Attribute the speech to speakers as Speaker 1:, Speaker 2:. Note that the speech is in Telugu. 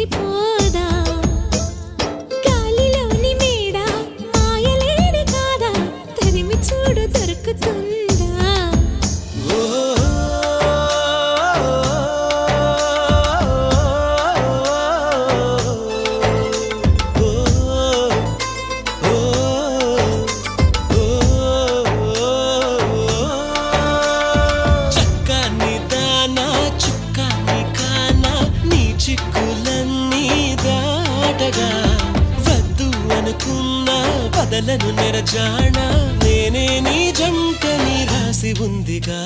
Speaker 1: చెదిరిపోదా గాలిలోని మేడ మాయలేడి కాదా తరిమి చూడు దొరుకుతుందా
Speaker 2: చిక్కులన్నీ దాటగా వద్దు అనుకున్నా బదలను నెరజాణ నేనే నీ జంటని రాసి ఉందిగా